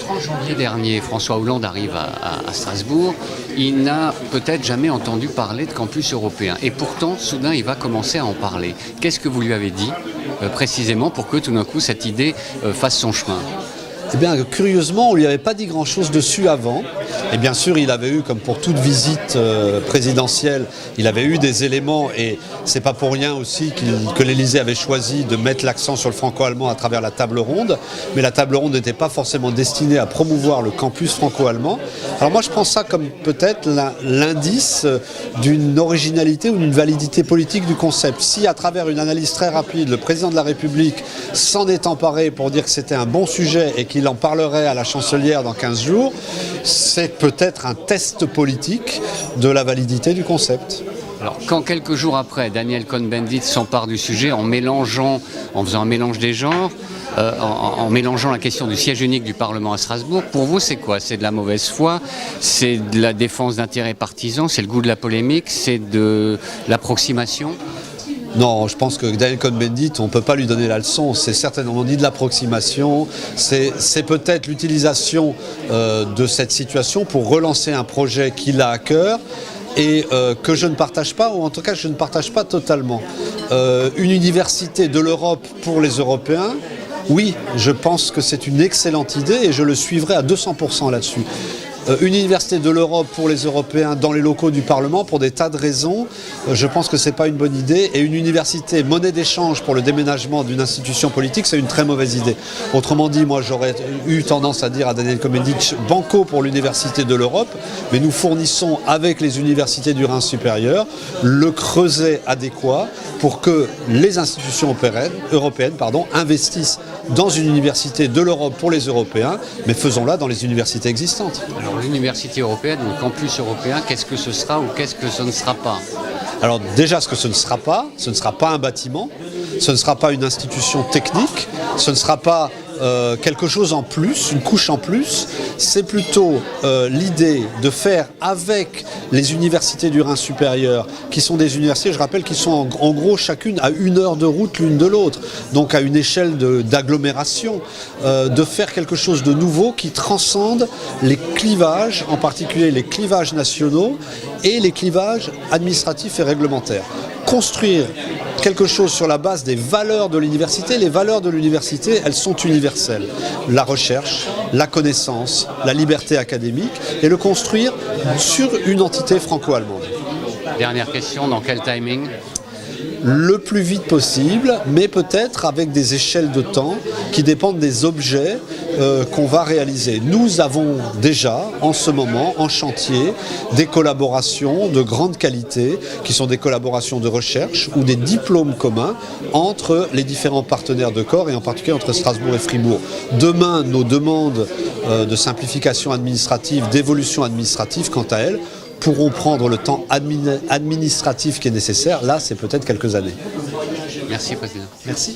30 janvier dernier, François Hollande arrive à Strasbourg. Il n'a peut-être jamais entendu parler de campus européen. Et pourtant, soudain, il va commencer à en parler. Qu'est-ce que vous lui avez dit précisément pour que tout d'un coup cette idée fasse son chemin? Eh bien, curieusement, on ne lui avait pas dit grand-chose dessus avant. Et bien sûr, il avait eu, comme pour toute visite présidentielle, il avait eu des éléments, et c'est pas pour rien aussi que l'Élysée avait choisi de mettre l'accent sur le franco-allemand à travers la table ronde. Mais la table ronde n'était pas forcément destinée à promouvoir le campus franco-allemand. Alors moi, je prends ça comme peut-être l'indice d'une originalité ou d'une validité politique du concept. Si, à travers une analyse très rapide, le président de la République s'en est emparé pour dire que c'était un bon sujet et qu'il en parlerait à la chancelière dans 15 jours, c'est peut-être un test politique de la validité du concept. Alors, quand quelques jours après, Daniel Cohn-Bendit s'empare du sujet en faisant un mélange des genres, en mélangeant la question du siège unique du Parlement à Strasbourg, pour vous, c'est quoi? C'est de la mauvaise foi? C'est de la défense d'intérêts partisans? C'est le goût de la polémique? C'est de l'approximation? Non, je pense que Daniel Cohn-Bendit, on ne peut pas lui donner la leçon. C'est certainement ni de l'approximation, c'est peut-être l'utilisation de cette situation pour relancer un projet qu'il a à cœur et que je ne partage pas, ou en tout cas je ne partage pas totalement. Une université de l'Europe pour les Européens, oui, je pense que c'est une excellente idée et je le suivrai à 200% là-dessus. Une université de l'Europe pour les Européens dans les locaux du Parlement, pour des tas de raisons, je pense que ce n'est pas une bonne idée. Et une université monnaie d'échange pour le déménagement d'une institution politique, c'est une très mauvaise idée. Autrement dit, moi j'aurais eu tendance à dire à Daniel Cohn-Bendit, banco pour l'université de l'Europe, mais nous fournissons avec les universités du Rhin supérieur le creuset adéquat pour que les institutions européennes investissent dans une université de l'Europe pour les Européens, mais faisons-la dans les universités existantes. Alors l'université européenne, le campus européen, qu'est-ce que ce sera ou qu'est-ce que ce ne sera pas? Alors déjà, ce que ce ne sera pas un bâtiment, ce ne sera pas une institution technique, ce ne sera pas quelque chose en plus, une couche en plus, c'est plutôt l'idée de faire avec les universités du Rhin supérieur, qui sont des universités, je rappelle, qui sont en gros chacune à 1 heure de route l'une de l'autre, donc à une échelle d'agglomération, de faire quelque chose de nouveau qui transcende les clivages, en particulier les clivages nationaux et les clivages administratifs et réglementaires. Construire quelque chose sur la base des valeurs de l'université. Les valeurs de l'université, elles sont universelles. La recherche, la connaissance, la liberté académique, et le construire sur une entité franco-allemande. Dernière question, dans quel timing? Le plus vite possible, mais peut-être avec des échelles de temps qui dépendent des objets qu'on va réaliser. Nous avons déjà, en ce moment, en chantier, des collaborations de grande qualité, qui sont des collaborations de recherche ou des diplômes communs entre les différents partenaires de corps, et en particulier entre Strasbourg et Fribourg. Demain, nos demandes de simplification administrative, d'évolution administrative, quant à elles, pourront prendre le temps administratif qui est nécessaire. Là, c'est peut-être quelques années. Merci, Président. Merci.